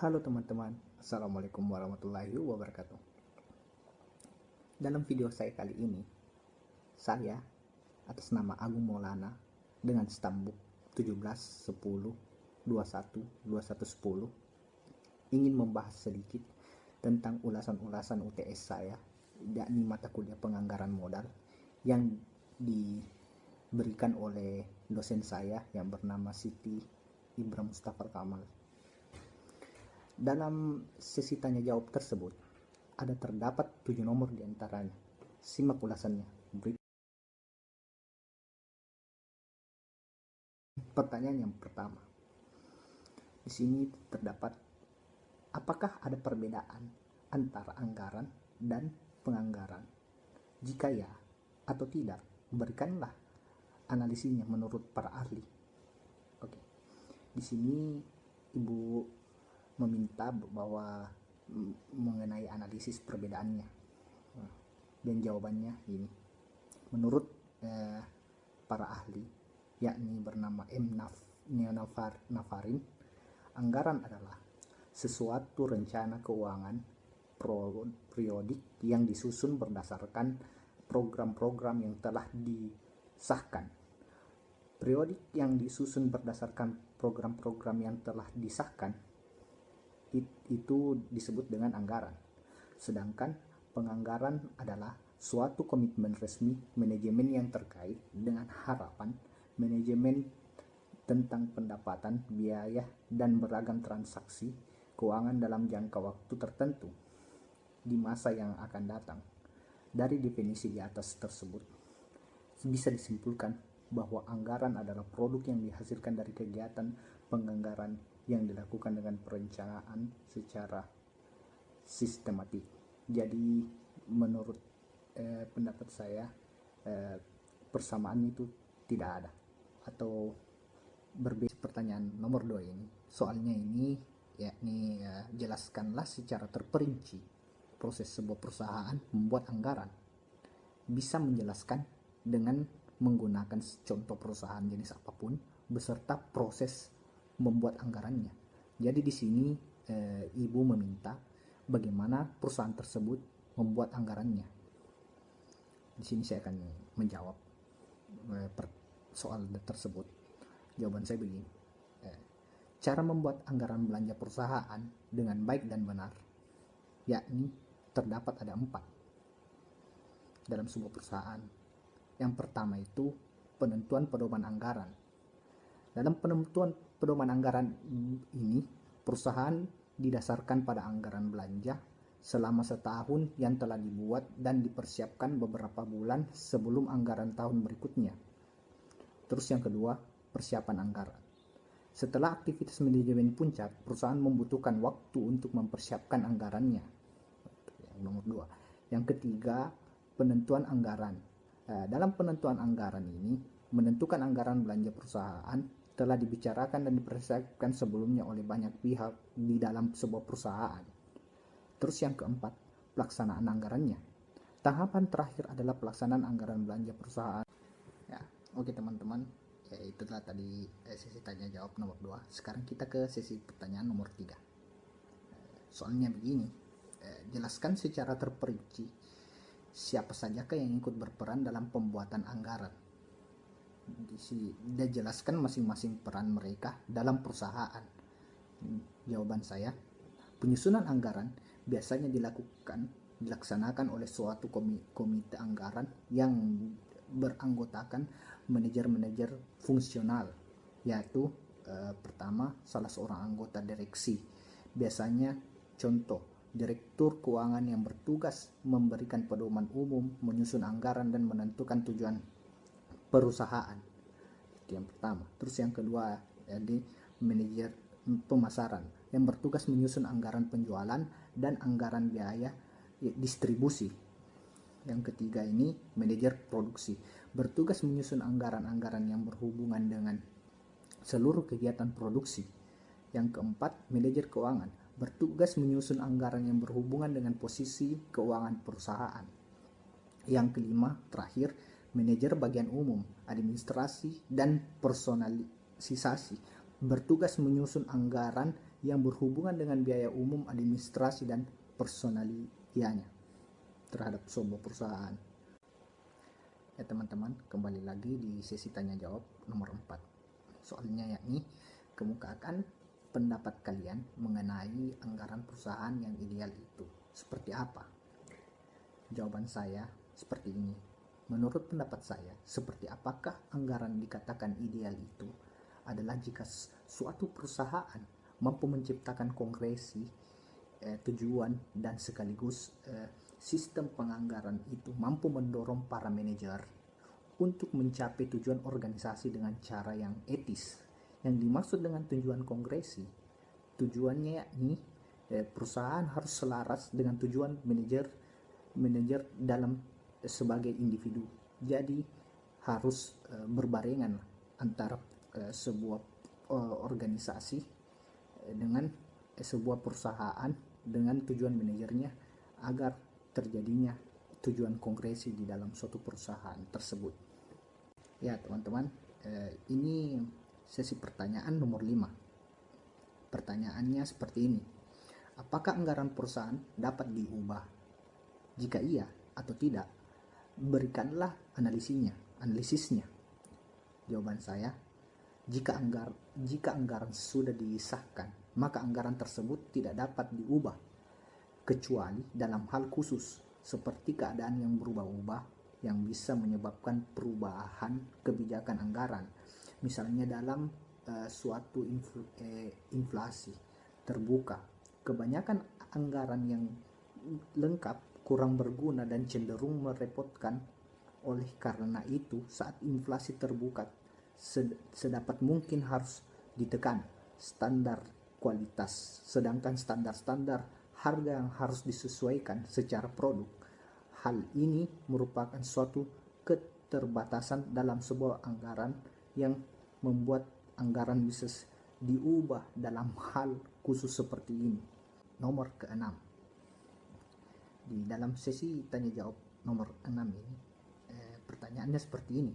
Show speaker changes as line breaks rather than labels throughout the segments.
Halo teman-teman, Assalamualaikum warahmatullahi wabarakatuh. Dalam video saya kali ini, saya atas nama Agung Maulana dengan stambuk 17 10 21 2110 ingin membahas sedikit tentang ulasan-ulasan UTS saya, yakni mata kuliah penganggaran modal yang diberikan oleh dosen saya yang bernama Siti Ibra Mustafa Kamal. Dalam sesi tanya jawab tersebut, ada terdapat 7 nomor diantaranya. Simak ulasannya. Pertanyaan yang pertama. Di sini terdapat, apakah ada perbedaan antara anggaran dan penganggaran? Jika ya atau tidak, berikanlah analisisnya menurut para ahli. Oke. Di sini Ibu meminta bahwa mengenai analisis perbedaannya, dan jawabannya ini menurut para ahli, yakni bernama Nafarin, anggaran adalah sesuatu rencana keuangan periodik yang disusun berdasarkan program-program yang telah disahkan. Periodik yang disusun berdasarkan program-program yang telah disahkan itu disebut dengan anggaran. Sedangkan penganggaran adalah suatu komitmen resmi manajemen yang terkait dengan harapan manajemen tentang pendapatan, biaya, dan beragam transaksi keuangan dalam jangka waktu tertentu di masa yang akan datang. Dari definisi di atas tersebut, bisa disimpulkan bahwa anggaran adalah produk yang dihasilkan dari kegiatan penganggaran yang dilakukan dengan perencanaan secara sistematik. Jadi menurut pendapat saya, persamaan itu tidak ada atau berbeda. Pertanyaan nomor 2 ini, soalnya ini yakni jelaskanlah secara terperinci proses sebuah perusahaan membuat anggaran. Bisa menjelaskan dengan menggunakan contoh perusahaan jenis apapun beserta proses membuat anggarannya. Jadi di sini Ibu meminta bagaimana perusahaan tersebut membuat anggarannya. Di sini saya akan menjawab soal tersebut. Jawaban saya begini. Cara membuat anggaran belanja perusahaan dengan baik dan benar, yakni terdapat ada 4 dalam sebuah perusahaan. Yang pertama itu penentuan pedoman anggaran. Dalam penentuan pedoman anggaran ini, perusahaan didasarkan pada anggaran belanja selama setahun yang telah dibuat dan dipersiapkan beberapa bulan sebelum anggaran tahun berikutnya. Terus yang kedua, persiapan anggaran. Setelah aktivitas manajemen puncak, perusahaan membutuhkan waktu untuk mempersiapkan anggarannya. Yang nomor 2. Yang ketiga, penentuan anggaran. Dalam penentuan anggaran ini, menentukan anggaran belanja perusahaan telah dibicarakan dan dipersiapkan sebelumnya oleh banyak pihak di dalam sebuah perusahaan. Terus yang keempat, pelaksanaan anggarannya. Tahapan terakhir adalah pelaksanaan anggaran belanja perusahaan. Ya, oke teman-teman, ya itulah tadi sesi tanya jawab nomor 2. Sekarang kita ke sesi pertanyaan nomor 3. Soalnya begini, jelaskan secara terperinci siapa sajakah yang ikut berperan dalam pembuatan anggaran. Dia jelaskan masing-masing peran mereka dalam perusahaan. Jawaban saya, penyusunan anggaran biasanya dilaksanakan oleh suatu komite anggaran yang beranggotakan manajer-manajer fungsional, yaitu pertama, salah seorang anggota direksi. Biasanya contoh, direktur keuangan yang bertugas memberikan pedoman umum, menyusun anggaran, dan menentukan tujuan perusahaan. Itu yang pertama. Terus yang kedua, jadi manajer pemasaran yang bertugas menyusun anggaran penjualan dan anggaran biaya distribusi. Yang ketiga ini manajer produksi, bertugas menyusun anggaran-anggaran yang berhubungan dengan seluruh kegiatan produksi. Yang keempat, manajer keuangan, bertugas menyusun anggaran yang berhubungan dengan posisi keuangan perusahaan. Yang kelima, terakhir, manajer bagian umum, administrasi, dan personalisasi, bertugas menyusun anggaran yang berhubungan dengan biaya umum, administrasi, dan personalianya terhadap sebuah perusahaan. Ya teman-teman, kembali lagi di sesi tanya jawab nomor 4. Soalnya yakni, kemukakan pendapat kalian mengenai anggaran perusahaan yang ideal itu seperti apa? Jawaban saya seperti ini. Menurut pendapat saya, seperti apakah anggaran dikatakan ideal itu adalah jika suatu perusahaan mampu menciptakan konkresi, tujuan, dan sekaligus sistem penganggaran itu mampu mendorong para manajer untuk mencapai tujuan organisasi dengan cara yang etis. Yang dimaksud dengan tujuan konkresi, tujuannya yakni perusahaan harus selaras dengan tujuan manajer dalam sebagai individu. Jadi harus berbarengan antara sebuah organisasi dengan sebuah perusahaan dengan tujuan manajernya agar terjadinya tujuan konkresi di dalam suatu perusahaan tersebut. Ya teman-teman, ini sesi pertanyaan nomor 5. Pertanyaannya seperti ini. Apakah anggaran perusahaan dapat diubah? Jika iya atau tidak, berikanlah analisisnya. Jawaban saya, jika anggaran sudah disahkan, maka anggaran tersebut tidak dapat diubah, kecuali dalam hal khusus, seperti keadaan yang berubah-ubah yang bisa menyebabkan perubahan kebijakan anggaran. Misalnya dalam suatu inflasi terbuka, kebanyakan anggaran yang lengkap kurang berguna dan cenderung merepotkan. Oleh karena itu, saat inflasi terbuka, sedapat mungkin harus ditekan standar kualitas, sedangkan standar harga yang harus disesuaikan secara produk. Hal ini merupakan suatu keterbatasan dalam sebuah anggaran yang membuat anggaran bisa diubah dalam hal khusus seperti ini. Nomor ke-6. Di dalam sesi tanya jawab nomor 6 ini, pertanyaannya seperti ini.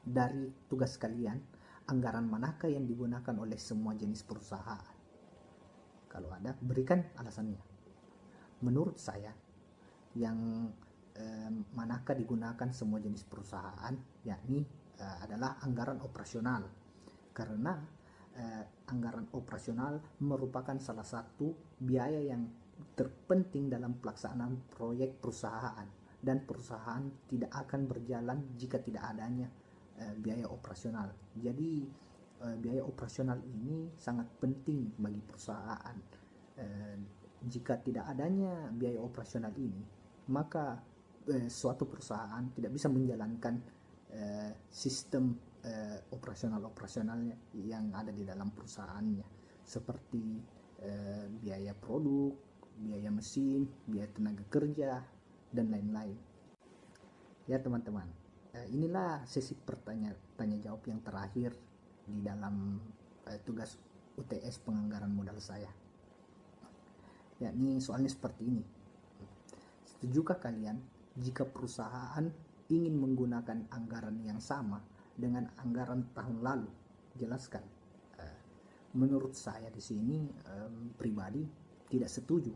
Dari tugas kalian, anggaran manakah yang digunakan oleh semua jenis perusahaan? Kalau ada, berikan alasannya. Menurut saya, yang manakah digunakan semua jenis perusahaan, yakni adalah anggaran operasional. Karena anggaran operasional merupakan salah satu biaya yang terpenting dalam pelaksanaan proyek perusahaan, dan perusahaan tidak akan berjalan jika tidak adanya biaya operasional. Jadi biaya operasional ini sangat penting bagi perusahaan. Jika tidak adanya biaya operasional ini, maka suatu perusahaan tidak bisa menjalankan sistem operasionalnya yang ada di dalam perusahaannya, seperti biaya produk, biaya mesin, biaya tenaga kerja, dan lain-lain. Ya teman-teman, inilah sesi tanya jawab yang terakhir di dalam tugas UTS penganggaran modal saya. Yakni soalnya seperti ini. Setujukah kalian jika perusahaan ingin menggunakan anggaran yang sama dengan anggaran tahun lalu? Jelaskan. Menurut saya di sini pribadi tidak setuju.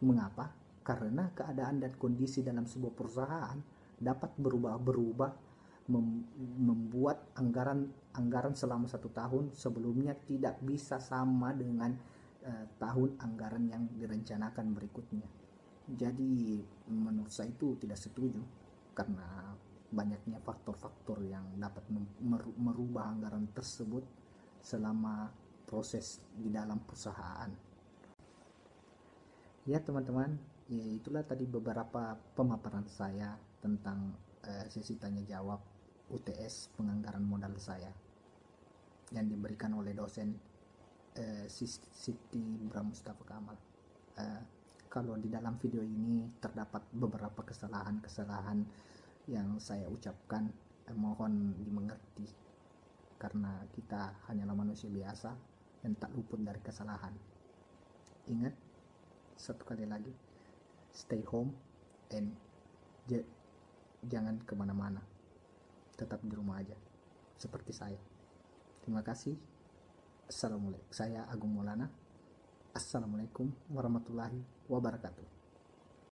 Mengapa? Karena keadaan dan kondisi dalam sebuah perusahaan dapat berubah-berubah, membuat anggaran selama 1 tahun sebelumnya tidak bisa sama dengan tahun anggaran yang direncanakan berikutnya. Jadi menurut saya itu tidak setuju, karena banyaknya faktor-faktor yang dapat merubah anggaran tersebut selama proses di dalam perusahaan. Ya teman-teman, ya itulah tadi beberapa pemaparan saya tentang sesi tanya jawab UTS penganggaran modal saya yang diberikan oleh dosen Siti Bram Mustafa Kamal. Kalau di dalam video ini terdapat beberapa kesalahan yang saya ucapkan, mohon dimengerti, karena kita hanyalah manusia biasa yang tak luput dari kesalahan. Ingat, satu kali lagi, stay home and jangan kemana-mana, tetap di rumah aja seperti saya. Terima kasih. Assalamualaikum. Saya Agung Maulana. Assalamualaikum warahmatullahi wabarakatuh.